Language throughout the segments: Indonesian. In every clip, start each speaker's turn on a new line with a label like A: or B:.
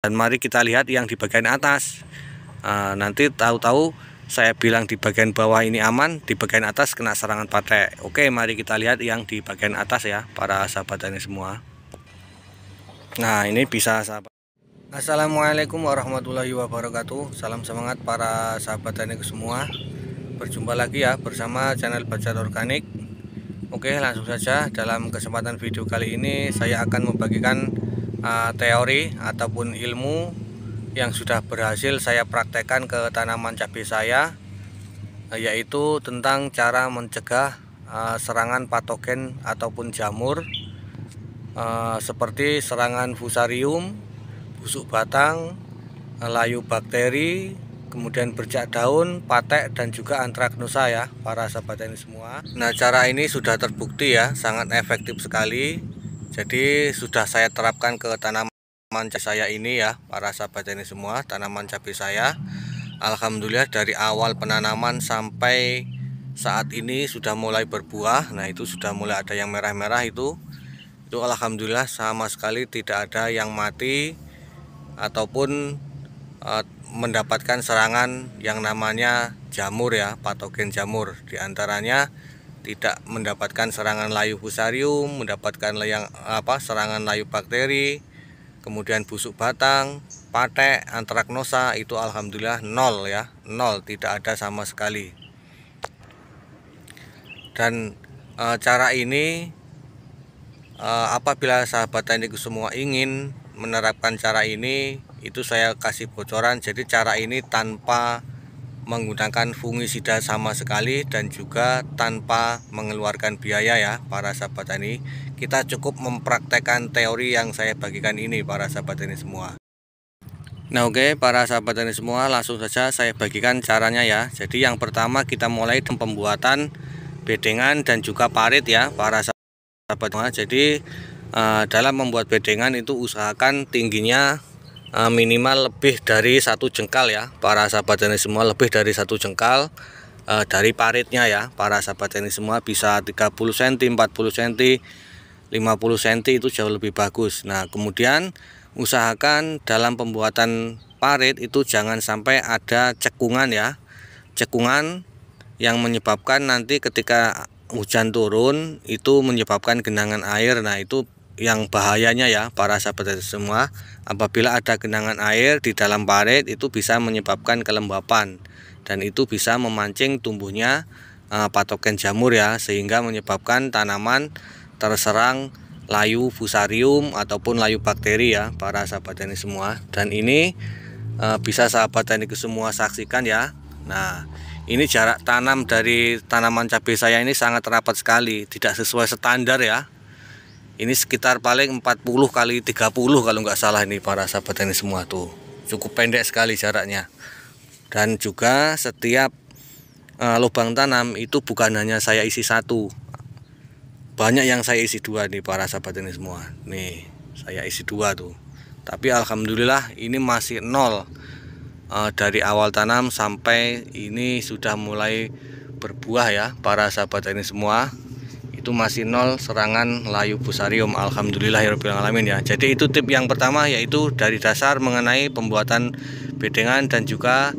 A: Dan mari kita lihat yang di bagian atas. Nanti tahu-tahu saya bilang di bagian bawah ini aman, di bagian atas kena serangan patek. Oke, mari kita lihat yang di bagian atas ya, para sahabat tani semua. Nah, ini bisa sahabat. Assalamualaikum warahmatullahi wabarakatuh. Salam semangat para sahabat tani semua. Berjumpa lagi ya bersama channel Bacar Organik. Oke, langsung saja dalam kesempatan video kali ini saya akan membagikan teori ataupun ilmu yang sudah berhasil saya praktekkan ke tanaman cabai saya, yaitu tentang cara mencegah serangan patogen ataupun jamur seperti serangan fusarium, busuk batang, layu bakteri, kemudian bercak daun, patek, dan juga antraknosa ya para sahabat ini semua. Nah, cara ini sudah terbukti ya, sangat efektif sekali. Jadi sudah saya terapkan ke tanaman cabai saya ini ya para sahabat ini semua. Tanaman cabai saya alhamdulillah dari awal penanaman sampai saat ini sudah mulai berbuah. Nah, itu sudah mulai ada yang merah-merah itu alhamdulillah sama sekali tidak ada yang mati ataupun mendapatkan serangan yang namanya jamur ya, patogen jamur. Di antaranya tidak mendapatkan serangan layu fusarium, mendapatkan serangan layu bakteri, kemudian busuk batang, patek, antraknosa, itu alhamdulillah nol ya, nol, tidak ada sama sekali. Dan cara ini apabila sahabat tani semua ingin menerapkan cara ini, itu saya kasih bocoran. Jadi cara ini tanpa menggunakan fungisida sama sekali dan juga tanpa mengeluarkan biaya ya para sahabat tani. Kita cukup mempraktekkan teori yang saya bagikan ini para sahabat tani semua. Nah, oke para sahabat tani semua, langsung saja saya bagikan caranya ya. Jadi yang pertama kita mulai dengan pembuatan bedengan dan juga parit ya para sahabat semua. Jadi dalam membuat bedengan itu usahakan tingginya minimal lebih dari 1 jengkal ya para sahabat tani semua, lebih dari 1 jengkal dari paritnya ya para sahabat tani semua. Bisa 30 cm, 40 cm, 50 cm, itu jauh lebih bagus. Nah, kemudian usahakan dalam pembuatan parit itu jangan sampai ada cekungan ya, cekungan yang menyebabkan nanti ketika hujan turun itu menyebabkan genangan air. Nah, itu yang bahayanya ya para sahabat semua. Apabila ada genangan air di dalam parit itu bisa menyebabkan kelembapan dan itu bisa memancing tumbuhnya patogen jamur ya, sehingga menyebabkan tanaman terserang layu fusarium ataupun layu bakteri ya para sahabat tani semua. Dan ini bisa sahabat tani semua saksikan ya. Nah, ini jarak tanam dari tanaman cabai saya ini sangat rapat sekali, tidak sesuai standar ya. Ini sekitar paling 40 kali 30 kalau nggak salah ini para sahabat ini semua tuh. Cukup pendek sekali jaraknya. Dan juga setiap lubang tanam itu bukan hanya saya isi 1. Banyak yang saya isi 2 nih para sahabat ini semua. Nih, saya isi 2 tuh. Tapi alhamdulillah ini masih nol. Dari awal tanam sampai ini sudah mulai berbuah ya para sahabat ini semua. Itu masih nol serangan layu fusarium, alhamdulillahirabbil alamin ya. Jadi itu tip yang pertama, yaitu dari dasar mengenai pembuatan bedengan dan juga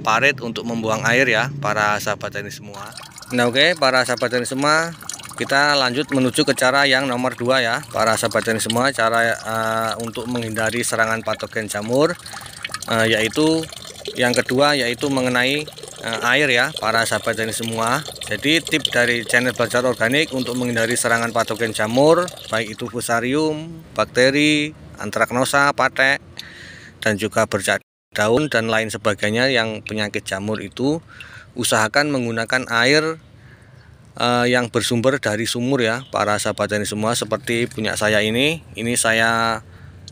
A: parit untuk membuang air ya para sahabat tani semua. Nah, oke para sahabat tani semua, kita lanjut menuju ke cara yang nomor 2 ya para sahabat tani semua. Cara untuk menghindari serangan patogen jamur, yaitu yang kedua, yaitu mengenai air ya para sahabat tani semua. Jadi tip dari channel Bacar Organik untuk menghindari serangan patogen jamur, baik itu fusarium, bakteri, antraknosa, patek, dan juga bercak daun dan lain sebagainya yang penyakit jamur, itu usahakan menggunakan air yang bersumber dari sumur ya para sahabat tani semua. Seperti punya saya ini saya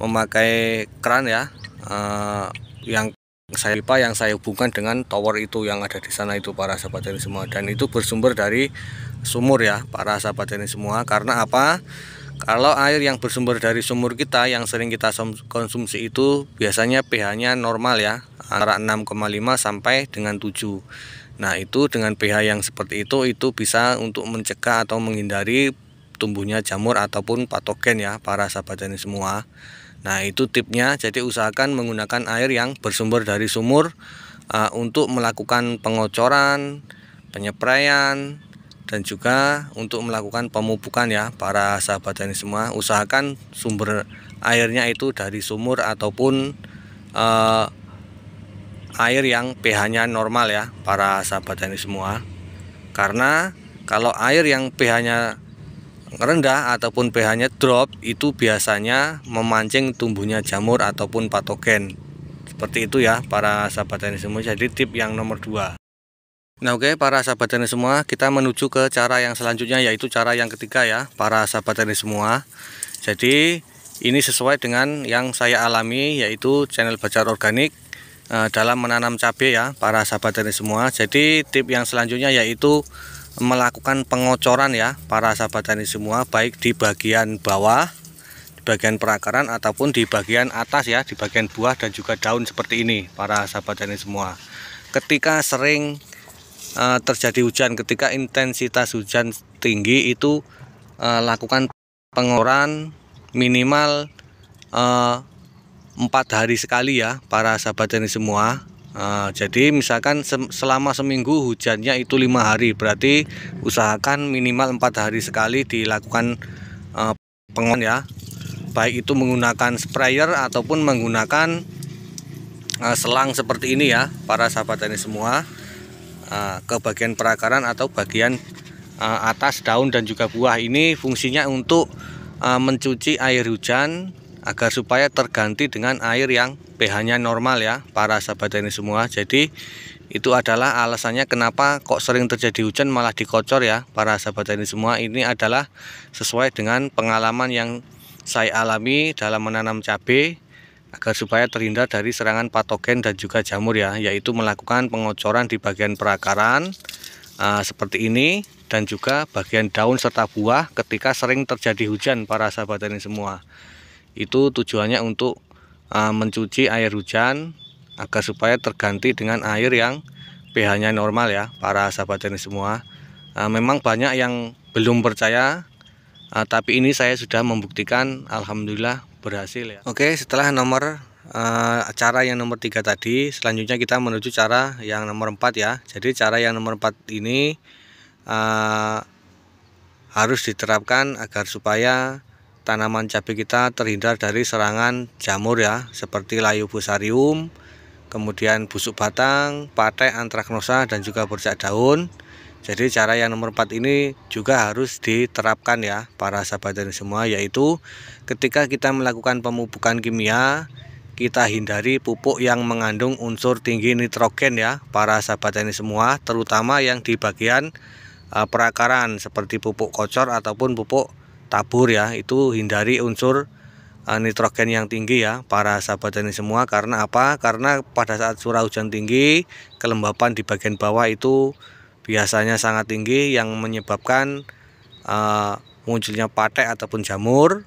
A: memakai keran ya, yang saya hubungkan dengan tower itu yang ada di sana itu para sahabat tani semua, dan itu bersumber dari sumur ya para sahabat tani semua. Karena apa? Kalau air yang bersumber dari sumur kita yang sering kita konsumsi itu biasanya pH-nya normal ya, antara 6,5 sampai dengan 7. Nah, itu dengan pH yang seperti itu bisa untuk mencegah atau menghindari tumbuhnya jamur ataupun patogen ya para sahabat tani semua. Nah, itu tipnya. Jadi usahakan menggunakan air yang bersumber dari sumur untuk melakukan pengocoran, penyepraian, dan juga untuk melakukan pemupukan ya para sahabat tani semua. Usahakan sumber airnya itu dari sumur ataupun air yang pH-nya normal ya para sahabat tani semua. Karena kalau air yang pH-nya rendah ataupun pH-nya drop itu biasanya memancing tumbuhnya jamur ataupun patogen. Seperti itu ya para sahabat tani semua. Jadi tip yang nomor 2. Nah, oke para sahabat tani semua, kita menuju ke cara yang selanjutnya, yaitu cara yang ketiga ya para sahabat tani semua. Jadi ini sesuai dengan yang saya alami, yaitu channel Bacar Organik dalam menanam cabai ya para sahabat tani semua. Jadi tip yang selanjutnya yaitu melakukan pengocoran ya para sahabat tani semua, baik di bagian bawah, di bagian perakaran ataupun di bagian atas ya, di bagian buah dan juga daun seperti ini para sahabat tani semua. Ketika sering terjadi hujan, ketika intensitas hujan tinggi itu lakukan pengocoran minimal 4 hari sekali ya para sahabat tani semua. Jadi misalkan selama seminggu hujannya itu 5 hari, berarti usahakan minimal 4 hari sekali dilakukan pengocoran ya, baik itu menggunakan sprayer ataupun menggunakan selang seperti ini ya para sahabat tani semua, ke bagian perakaran atau bagian atas daun dan juga buah. Ini fungsinya untuk mencuci air hujan agar supaya terganti dengan air yang pH-nya normal ya para sahabat tani semua. Jadi itu adalah alasannya kenapa kok sering terjadi hujan malah dikocor ya para sahabat tani semua. Ini adalah sesuai dengan pengalaman yang saya alami dalam menanam cabai, agar supaya terhindar dari serangan patogen dan juga jamur ya, yaitu melakukan pengocoran di bagian perakaran seperti ini, dan juga bagian daun serta buah ketika sering terjadi hujan para sahabat tani semua. Itu tujuannya untuk mencuci air hujan agar supaya terganti dengan air yang pH-nya normal ya para sahabat tani semua. Memang banyak yang belum percaya, tapi ini saya sudah membuktikan, alhamdulillah berhasil ya. Oke, setelah cara yang nomor 3 tadi, selanjutnya kita menuju cara yang nomor 4 ya. Jadi cara yang nomor 4 ini harus diterapkan agar supaya tanaman cabai kita terhindar dari serangan jamur ya, seperti layu fusarium, kemudian busuk batang, patek, antraknosa, dan juga bercak daun. Jadi cara yang nomor 4 ini juga harus diterapkan ya para sahabat tani semua, yaitu ketika kita melakukan pemupukan kimia, kita hindari pupuk yang mengandung unsur tinggi nitrogen ya para sahabat tani semua, terutama yang di bagian perakaran seperti pupuk kocor ataupun pupuk tabur ya. Itu hindari unsur nitrogen yang tinggi ya para sahabat tani semua. Karena apa? Karena pada saat curah hujan tinggi, kelembapan di bagian bawah itu biasanya sangat tinggi yang menyebabkan munculnya patek ataupun jamur.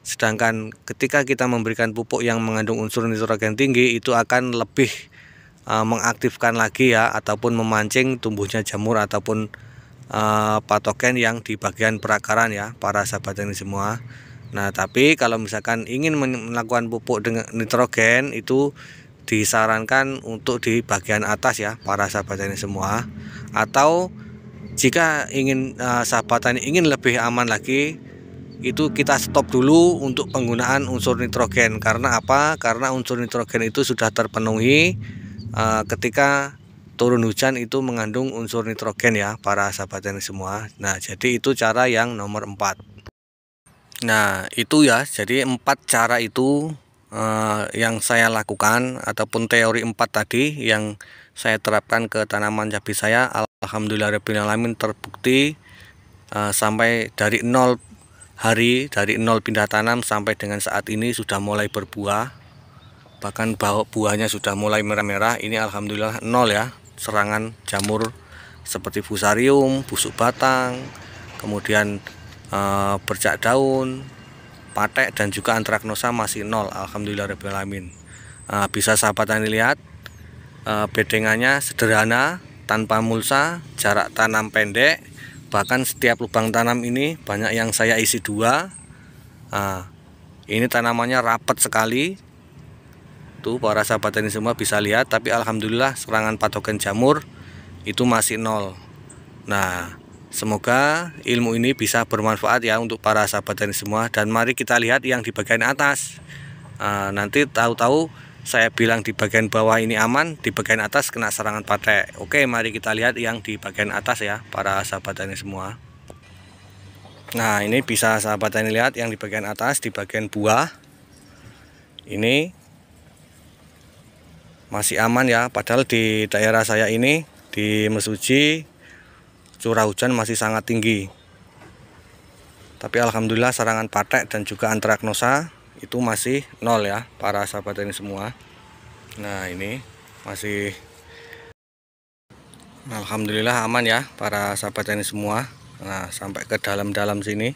A: Sedangkan ketika kita memberikan pupuk yang mengandung unsur nitrogen tinggi, itu akan lebih mengaktifkan lagi ya, ataupun memancing tumbuhnya jamur ataupun patogen yang di bagian perakaran ya para sahabat tani semua. Nah, tapi kalau misalkan ingin melakukan pupuk dengan nitrogen, itu disarankan untuk di bagian atas ya para sahabat tani semua. Atau jika ingin sahabat tani ingin lebih aman lagi, itu kita stop dulu untuk penggunaan unsur nitrogen. Karena apa? Karena unsur nitrogen itu sudah terpenuhi ketika turun hujan itu mengandung unsur nitrogen ya para sahabat tani semua. Nah, jadi itu cara yang nomor 4. Nah, itu ya, jadi 4 cara itu yang saya lakukan, ataupun teori 4 tadi yang saya terapkan ke tanaman cabai saya. Alhamdulillahirrahmanirrahim, terbukti sampai dari 0 hari, dari 0 pindah tanam sampai dengan saat ini sudah mulai berbuah, bahkan buahnya sudah mulai merah-merah. Ini alhamdulillah 0 ya serangan jamur seperti fusarium, busuk batang, kemudian bercak daun, patek, dan juga antraknosa masih 0, alhamdulillahirrahmanirrahim. Bisa sahabat tani lihat bedengannya sederhana, tanpa mulsa, jarak tanam pendek, bahkan setiap lubang tanam ini banyak yang saya isi 2. Ini tanamannya rapat sekali. Tuh para sahabat tani semua bisa lihat, tapi alhamdulillah serangan patogen jamur itu masih nol. Nah, semoga ilmu ini bisa bermanfaat ya untuk para sahabat tani semua. Dan mari kita lihat yang di bagian atas. Nanti tahu-tahu saya bilang di bagian bawah ini aman, di bagian atas kena serangan patek. Oke, mari kita lihat yang di bagian atas ya para sahabat tani semua. Nah, ini bisa sahabat tani lihat yang di bagian atas, di bagian buah ini masih aman ya. Padahal di daerah saya ini di Mesuji curah hujan masih sangat tinggi. Tapi alhamdulillah serangan patek dan juga antraknosa itu masih nol ya para sahabat tani semua. Nah, ini masih alhamdulillah aman ya para sahabat tani semua. Nah, sampai ke dalam-dalam sini.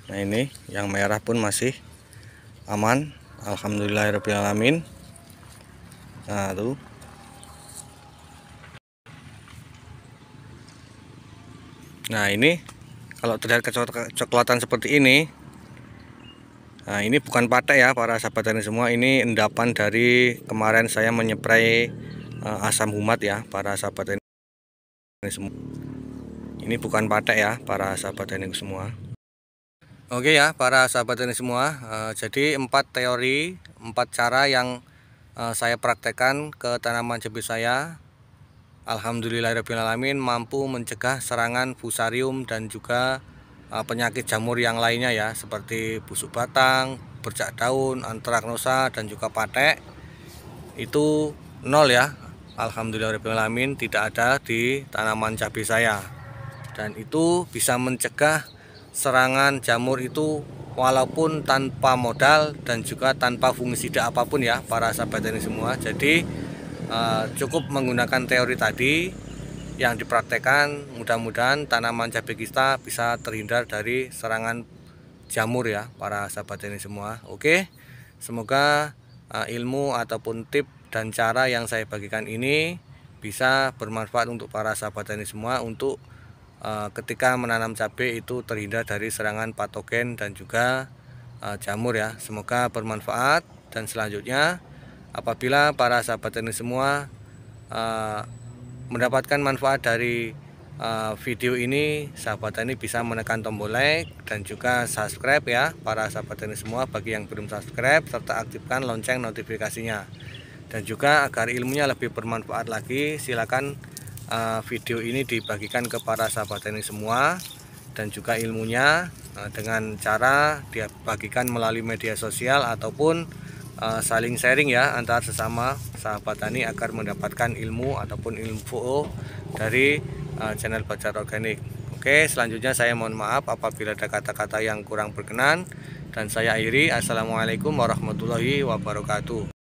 A: Nah, ini yang merah pun masih aman, alhamdulillahirabbil alamin. Nah, tuh. Nah, ini kalau terlihat kecoklatan seperti ini, nah ini bukan patek ya para sahabat tani semua. Ini endapan dari kemarin saya menyeprai asam humat ya para sahabat tani semua. Ini bukan patek ya para sahabat tani semua. Oke ya para sahabat tani semua, jadi 4 teori, 4 cara yang saya praktekkan ke tanaman cabai saya. Alhamdulillahirrahmanirrahim mampu mencegah serangan fusarium dan juga penyakit jamur yang lainnya ya, seperti busuk batang, bercak daun, antraknosa dan juga patek. Itu nol ya, alhamdulillahirrahmanirrahim tidak ada di tanaman cabai saya. Dan itu bisa mencegah serangan jamur itu walaupun tanpa modal dan juga tanpa fungisida apapun ya para sahabat tani semua. Jadi cukup menggunakan teori tadi yang dipraktekkan, mudah-mudahan tanaman cabai kita bisa terhindar dari serangan jamur ya para sahabat tani semua. Oke, semoga ilmu ataupun tip dan cara yang saya bagikan ini bisa bermanfaat untuk para sahabat tani semua untuk ketika menanam cabai itu terhindar dari serangan patogen dan juga jamur ya. Semoga bermanfaat. Dan selanjutnya apabila para sahabat tani semua mendapatkan manfaat dari video ini, sahabat tani bisa menekan tombol like dan juga subscribe ya para sahabat tani semua bagi yang belum subscribe, serta aktifkan lonceng notifikasinya. Dan juga agar ilmunya lebih bermanfaat lagi, silakan video ini dibagikan ke para sahabat tani semua, dan juga ilmunya dengan cara dibagikan melalui media sosial ataupun saling sharing ya antar sesama sahabat tani agar mendapatkan ilmu ataupun info dari channel Bacar Organik. Oke, selanjutnya saya mohon maaf apabila ada kata-kata yang kurang berkenan dan saya akhiri. Assalamualaikum warahmatullahi wabarakatuh.